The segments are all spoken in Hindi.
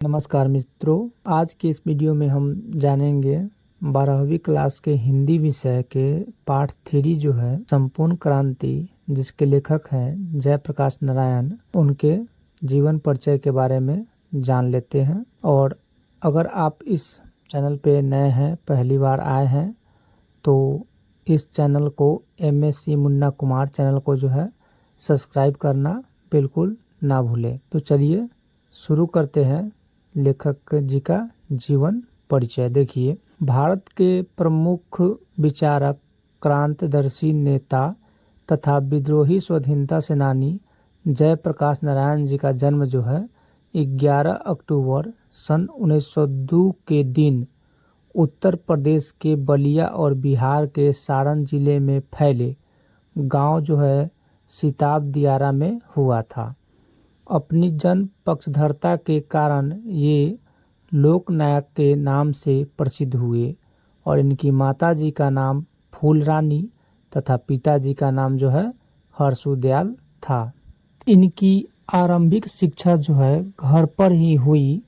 नमस्कार मित्रों, आज के इस वीडियो में हम जानेंगे 12वीं क्लास के हिंदी विषय के पाठ 3 जो है संपूर्ण क्रांति, जिसके लेखक हैं जयप्रकाश नारायण, उनके जीवन परिचय के बारे में जान लेते हैं। और अगर आप इस चैनल पे नए हैं, पहली बार आए हैं, तो इस चैनल को MSc मुन्ना कुमार चैनल को जो है सब्सक्राइब करना बिल्कुल ना भूलें। तो चलिए शुरू करते हैं लेखक जी का जीवन परिचय। देखिए, भारत के प्रमुख विचारक, क्रांतिदर्शी नेता तथा विद्रोही स्वाधीनता सेनानी जयप्रकाश नारायण जी का जन्म जो है 11 अक्टूबर सन 1902 के दिन उत्तर प्रदेश के बलिया और बिहार के सारण जिले में फैले गांव जो है सिताब दियारा में हुआ था। अपनी जन पक्षधरता के कारण ये लोकनायक के नाम से प्रसिद्ध हुए और इनकी माताजी का नाम फूलरानी तथा पिताजी का नाम जो है हर्षुदयाल था। इनकी आरंभिक शिक्षा जो है घर पर ही हुई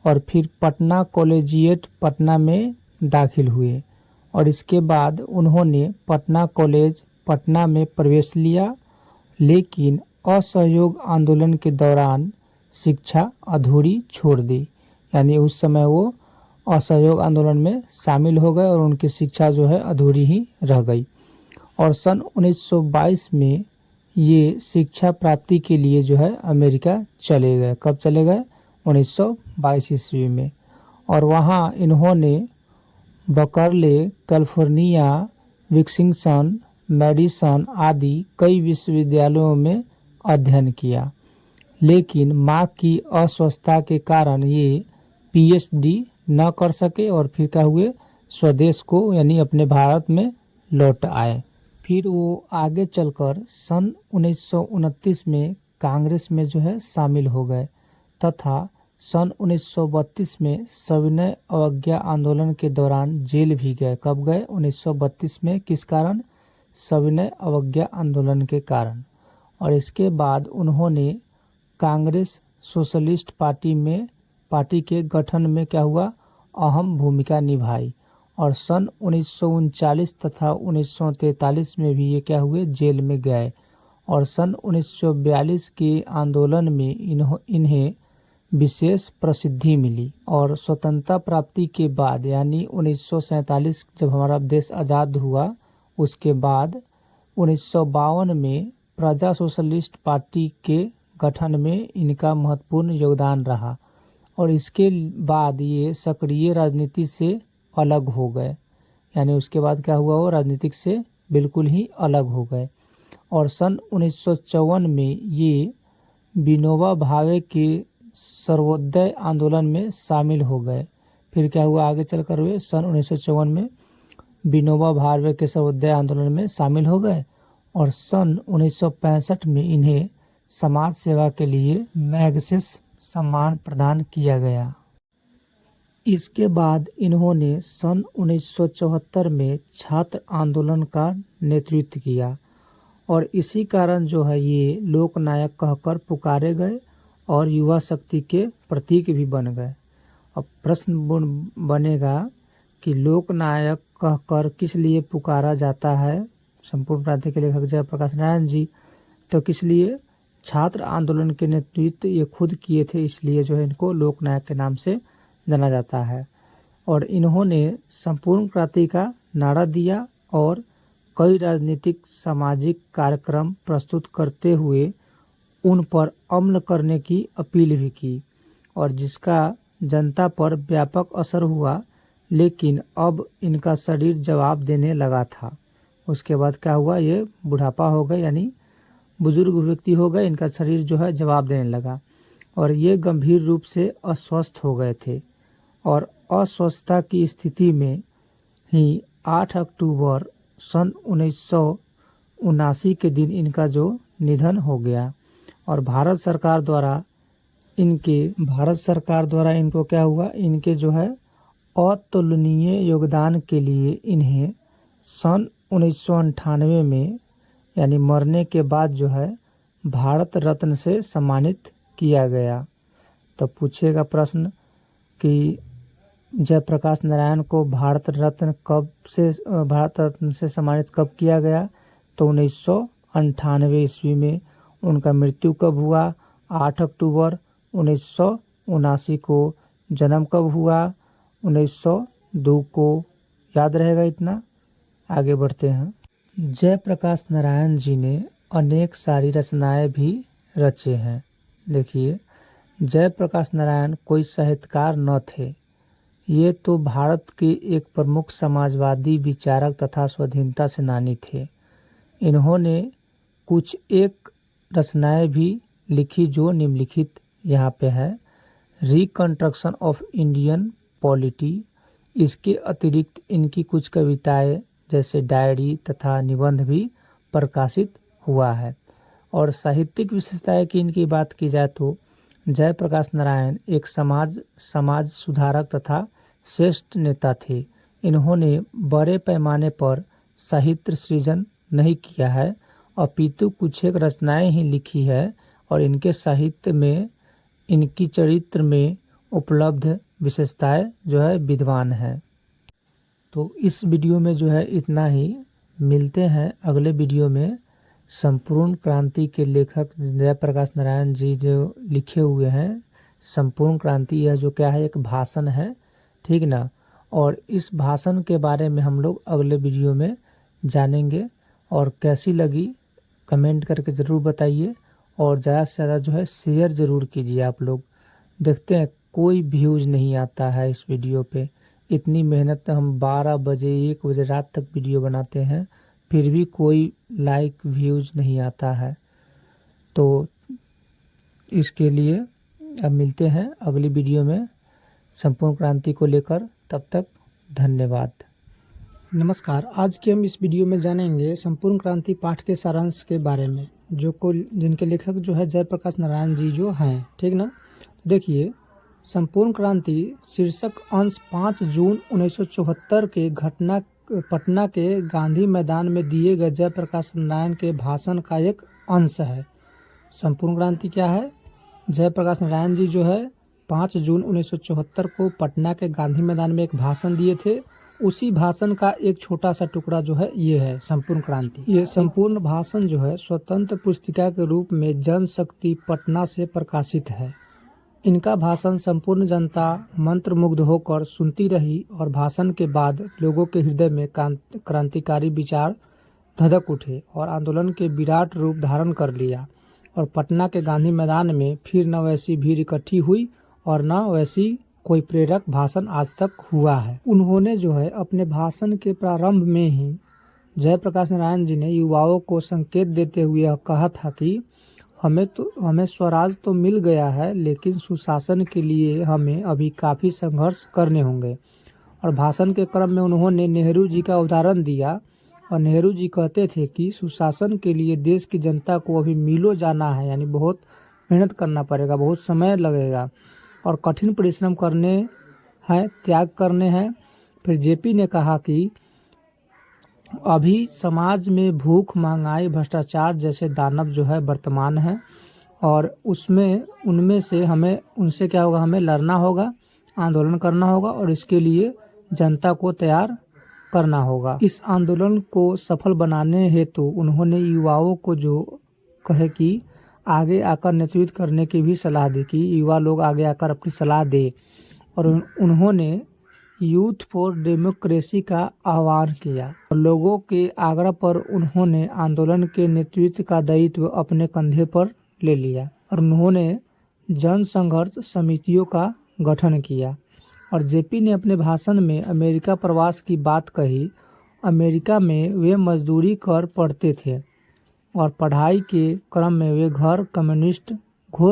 और फिर पटना कॉलेजिएट पटना में दाखिल हुए और इसके बाद उन्होंने पटना कॉलेज पटना में प्रवेश लिया, लेकिन असहयोग आंदोलन के दौरान शिक्षा अधूरी छोड़ दी। यानी उस समय वो असहयोग आंदोलन में शामिल हो गए और उनकी शिक्षा जो है अधूरी ही रह गई। और सन 1922 में ये शिक्षा प्राप्ति के लिए जो है अमेरिका चले गए। कब चले गए? 1922 ईस्वी में। और वहाँ इन्होंने बर्कले, कैलिफोर्निया, विस्कॉन्सिन, मेडिसन आदि कई विश्वविद्यालयों में अध्ययन किया, लेकिन मां की अस्वस्थता के कारण ये PhD न कर सके और फिर क्या हुए, स्वदेश को यानी अपने भारत में लौट आए। फिर वो आगे चलकर सन 1929 में कांग्रेस में जो है शामिल हो गए तथा सन 1932 में सविनय अवज्ञा आंदोलन के दौरान जेल भी गए। कब गए? 1932 में। किस कारण? सविनय अवज्ञा आंदोलन के कारण। और इसके बाद उन्होंने कांग्रेस सोशलिस्ट पार्टी के गठन में क्या हुआ, अहम भूमिका निभाई। और सन 1939 तथा 1943 में भी ये क्या हुए, जेल में गए। और सन 1942 के आंदोलन में इन्हें विशेष प्रसिद्धि मिली। और स्वतंत्रता प्राप्ति के बाद यानी 1947 जब हमारा देश आज़ाद हुआ, उसके बाद 1952 में प्रजा सोशलिस्ट पार्टी के गठन में इनका महत्वपूर्ण योगदान रहा। और इसके बाद ये सक्रिय राजनीति से अलग हो गए। यानी उसके बाद क्या हुआ, वो राजनीतिक से बिल्कुल ही अलग हो गए। और सन 1954 में ये विनोबा भावे के सर्वोदय आंदोलन में शामिल हो गए। फिर क्या हुआ, आगे चलकर हुए सन 1954 में विनोबा भावे के सर्वोदय आंदोलन में शामिल हो गए। और सन 1965 में इन्हें समाज सेवा के लिए मैग्सेस सम्मान प्रदान किया गया। इसके बाद इन्होंने सन 1974 में छात्र आंदोलन का नेतृत्व किया और इसी कारण जो है ये लोकनायक कहकर पुकारे गए और युवा शक्ति के प्रतीक भी बन गए। अब प्रश्न बनेगा कि लोकनायक कहकर किस लिए पुकारा जाता है? संपूर्ण क्रांति के लेखक जयप्रकाश नारायण जी, तो किस लिए? छात्र आंदोलन के नेतृत्व ये खुद किए थे, इसलिए जो है इनको लोकनायक के नाम से जाना जाता है। और इन्होंने संपूर्ण क्रांति का नारा दिया और कई राजनीतिक सामाजिक कार्यक्रम प्रस्तुत करते हुए उन पर अमल करने की अपील भी की और जिसका जनता पर व्यापक असर हुआ। लेकिन अब इनका शरीर जवाब देने लगा था। उसके बाद क्या हुआ, ये बुढ़ापा हो गए, यानी बुजुर्ग व्यक्ति हो गए, इनका शरीर जो है जवाब देने लगा और ये गंभीर रूप से अस्वस्थ हो गए थे। और अस्वस्थता की स्थिति में ही 8 अक्टूबर सन 1979 के दिन इनका जो निधन हो गया। और भारत सरकार द्वारा इनको क्या हुआ, इनके जो है अतुलनीय योगदान के लिए इन्हें सन 1998 में यानी मरने के बाद जो है भारत रत्न से सम्मानित किया गया। तो पूछेगा प्रश्न, कि जयप्रकाश नारायण को भारत रत्न से सम्मानित कब किया गया, तो 1998 ईस्वी में। उनका मृत्यु कब हुआ, 8 अक्टूबर 1979 को। जन्म कब हुआ, 1902 को। याद रहेगा इतना। आगे बढ़ते हैं। जयप्रकाश नारायण जी ने अनेक सारी रचनाएं भी रचे हैं। देखिए, जयप्रकाश नारायण कोई साहित्यकार न थे, ये तो भारत के एक प्रमुख समाजवादी विचारक तथा स्वाधीनता सेनानी थे। इन्होंने कुछ एक रचनाएं भी लिखी जो निम्नलिखित यहाँ पे है। Reconstruction of Indian polity. इसके अतिरिक्त इनकी कुछ कविताएं जैसे डायरी तथा निबंध भी प्रकाशित हुआ है। और साहित्यिक विशेषताएं की इनकी बात की जाए तो जयप्रकाश नारायण एक समाज सुधारक तथा श्रेष्ठ नेता थे। इन्होंने बड़े पैमाने पर साहित्य सृजन नहीं किया है, अपितु कुछ एक रचनाएं ही लिखी है और इनके साहित्य में, इनकी चरित्र में उपलब्ध विशेषताएं जो है विद्वान है। तो इस वीडियो में जो है इतना ही। मिलते हैं अगले वीडियो में। संपूर्ण क्रांति के लेखक जयप्रकाश नारायण जी जो लिखे हुए हैं संपूर्ण क्रांति, यह जो क्या है एक भाषण है, ठीक ना। और इस भाषण के बारे में हम लोग अगले वीडियो में जानेंगे। और कैसी लगी कमेंट करके ज़रूर बताइए और ज़्यादा से ज़्यादा जो है शेयर ज़रूर कीजिए आप लोग। देखते हैं कोई व्यूज़ नहीं आता है इस वीडियो पे। इतनी मेहनत हम 12 बजे 1 बजे रात तक वीडियो बनाते हैं, फिर भी कोई लाइक व्यूज़ नहीं आता है। तो इसके लिए अब मिलते हैं अगली वीडियो में संपूर्ण क्रांति को लेकर। तब तक धन्यवाद। नमस्कार। आज के हम इस वीडियो में जानेंगे संपूर्ण क्रांति पाठ के सारांश के बारे में, जिनके लेखक जो है जयप्रकाश नारायण जी जो हैं, ठीक ना। देखिए, संपूर्ण क्रांति शीर्षक अंश 5 जून 1974 के घटना पटना के गांधी मैदान में दिए गए जयप्रकाश नारायण के भाषण का एक अंश है। संपूर्ण क्रांति क्या है? जयप्रकाश नारायण जी जो है 5 जून 1974 को पटना के गांधी मैदान में एक भाषण दिए थे। उसी भाषण का एक छोटा सा टुकड़ा जो है ये है संपूर्ण क्रांति। ये संपूर्ण भाषण जो है स्वतंत्र पुस्तिका के रूप में जनशक्ति पटना से प्रकाशित है। इनका भाषण संपूर्ण जनता मंत्रमुग्ध होकर सुनती रही और भाषण के बाद लोगों के हृदय में क्रांतिकारी विचार धधक उठे और आंदोलन के विराट रूप धारण कर लिया। और पटना के गांधी मैदान में फिर न वैसी भीड़ इकट्ठी हुई और न वैसी कोई प्रेरक भाषण आज तक हुआ है। उन्होंने जो है अपने भाषण के प्रारंभ में ही जयप्रकाश नारायण जी ने युवाओं को संकेत देते हुए कहा था कि हमें स्वराज तो मिल गया है, लेकिन सुशासन के लिए हमें अभी काफ़ी संघर्ष करने होंगे। और भाषण के क्रम में उन्होंने नेहरू जी का उदाहरण दिया और नेहरू जी कहते थे कि सुशासन के लिए देश की जनता को अभी मीलों जाना है, यानी बहुत मेहनत करना पड़ेगा, बहुत समय लगेगा और कठिन परिश्रम करने हैं, त्याग करने हैं। फिर जेपी ने कहा कि अभी समाज में भूख, महंगाई, भ्रष्टाचार जैसे दानव जो है वर्तमान है और उनसे क्या होगा, हमें लड़ना होगा, आंदोलन करना होगा और इसके लिए जनता को तैयार करना होगा। इस आंदोलन को सफल बनाने हेतु उन्होंने युवाओं को जो कहे कि आगे आकर नेतृत्व करने की भी सलाह दी कि युवा लोग आगे आकर अपनी सलाह दे। और उन्होंने यूथ फॉर डेमोक्रेसी का आह्वान किया और लोगों के आग्रह पर उन्होंने आंदोलन के नेतृत्व का दायित्व अपने कंधे पर ले लिया और उन्होंने जन संघर्ष समितियों का गठन किया। और जेपी ने अपने भाषण में अमेरिका प्रवास की बात कही। अमेरिका में वे मजदूरी कर पढ़ते थे और पढ़ाई के क्रम में वे घोर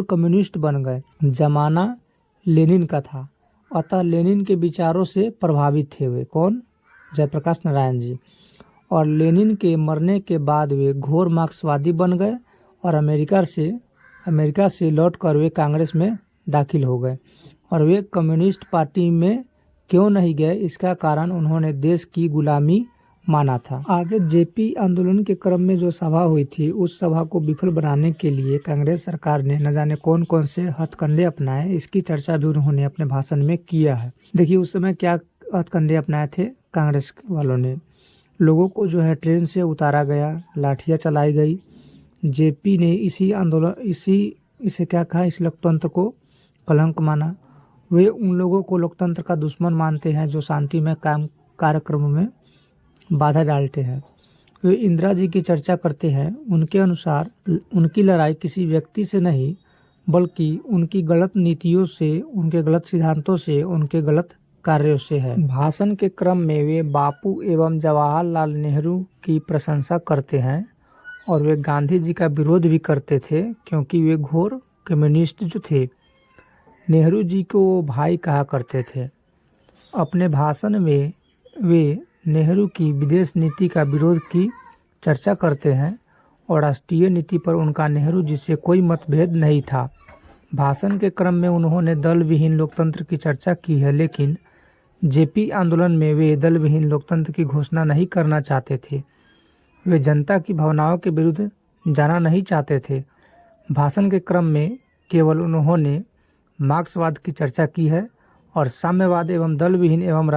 कम्युनिस्ट बन गए। जमाना लेनिन का था, अतः लेनिन के विचारों से प्रभावित थे वे। कौन? जयप्रकाश नारायण जी। और लेनिन के मरने के बाद वे घोर मार्क्सवादी बन गए और अमेरिका से लौटकर वे कांग्रेस में दाखिल हो गए। और वे कम्युनिस्ट पार्टी में क्यों नहीं गए, इसका कारण उन्होंने देश की गुलामी माना था। आगे जेपी आंदोलन के क्रम में जो सभा हुई थी, उस सभा को विफल बनाने के लिए कांग्रेस सरकार ने न जाने कौन कौन से हथकंडे अपनाए, इसकी चर्चा भी उन्होंने अपने भाषण में किया है। देखिए उस समय क्या हथकंडे अपनाए थे कांग्रेस वालों ने। लोगों को जो है ट्रेन से उतारा गया, लाठियाँ चलाई गई। जेपी ने इसे क्या कहा, इस लोकतंत्र को कलंक माना। वे उन लोगों को लोकतंत्र का दुश्मन मानते हैं जो शांतिमय कार्यक्रमों में बाधा डालते हैं। वे इंदिरा जी की चर्चा करते हैं। उनके अनुसार उनकी लड़ाई किसी व्यक्ति से नहीं, बल्कि उनकी गलत नीतियों से, उनके गलत सिद्धांतों से, उनके गलत कार्यों से है। भाषण के क्रम में वे बापू एवं जवाहरलाल नेहरू की प्रशंसा करते हैं और वे गांधी जी का विरोध भी करते थे, क्योंकि वे घोर कम्युनिस्ट जो थे। नेहरू जी को वो भाई कहा करते थे। अपने भाषण में वे नेहरू की विदेश नीति का विरोध की चर्चा करते हैं और राष्ट्रीय नीति पर उनका नेहरू जी से कोई मतभेद नहीं था। भाषण के क्रम में उन्होंने दल विहीन लोकतंत्र की चर्चा की है, लेकिन जेपी आंदोलन में वे दल विहीन लोकतंत्र की घोषणा नहीं करना चाहते थे। वे जनता की भावनाओं के विरुद्ध जाना नहीं चाहते थे। भाषण के क्रम में केवल उन्होंने मार्क्सवाद की चर्चा की है और साम्यवाद एवं दल विहीन एवं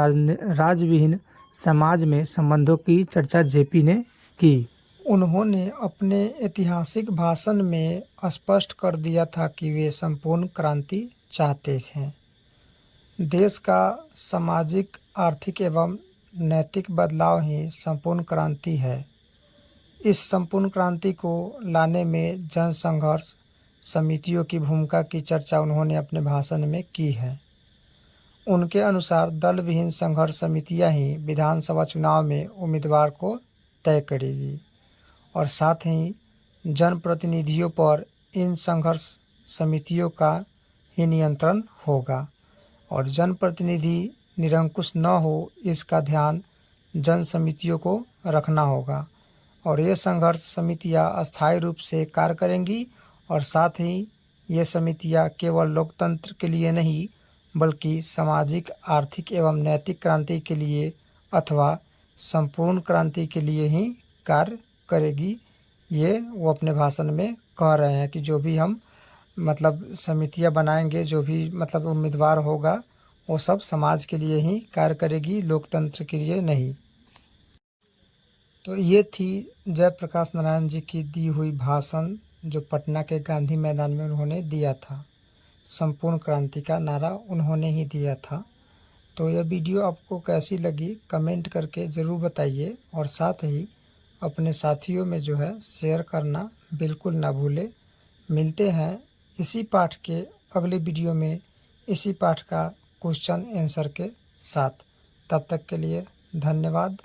राजविहीन समाज में संबंधों की चर्चा जेपी ने की। उन्होंने अपने ऐतिहासिक भाषण में स्पष्ट कर दिया था कि वे संपूर्ण क्रांति चाहते थे। देश का सामाजिक, आर्थिक एवं नैतिक बदलाव ही संपूर्ण क्रांति है। इस संपूर्ण क्रांति को लाने में जन संघर्ष समितियों की भूमिका की चर्चा उन्होंने अपने भाषण में की है। उनके अनुसार दल विहीन संघर्ष समितियां ही विधानसभा चुनाव में उम्मीदवार को तय करेगी और साथ ही जनप्रतिनिधियों पर इन संघर्ष समितियों का ही नियंत्रण होगा और जनप्रतिनिधि निरंकुश न हो, इसका ध्यान जन समितियों को रखना होगा और ये संघर्ष समितियां अस्थायी रूप से कार्य करेंगी और साथ ही ये समितियां केवल लोकतंत्र के लिए नहीं, बल्कि सामाजिक, आर्थिक एवं नैतिक क्रांति के लिए अथवा संपूर्ण क्रांति के लिए ही कार्य करेगी। ये वो अपने भाषण में कह रहे हैं कि जो भी हम समितियां बनाएंगे, जो भी उम्मीदवार होगा, वो सब समाज के लिए ही कार्य करेगी, लोकतंत्र के लिए नहीं। तो ये थी जयप्रकाश नारायण जी की दी हुई भाषण, जो पटना के गांधी मैदान में उन्होंने दिया था। संपूर्ण क्रांति का नारा उन्होंने ही दिया था। तो यह वीडियो आपको कैसी लगी कमेंट करके ज़रूर बताइए और साथ ही अपने साथियों में जो है शेयर करना बिल्कुल ना भूलें। मिलते हैं इसी पाठ के अगले वीडियो में, इसी पाठ का क्वेश्चन आंसर के साथ। तब तक के लिए धन्यवाद।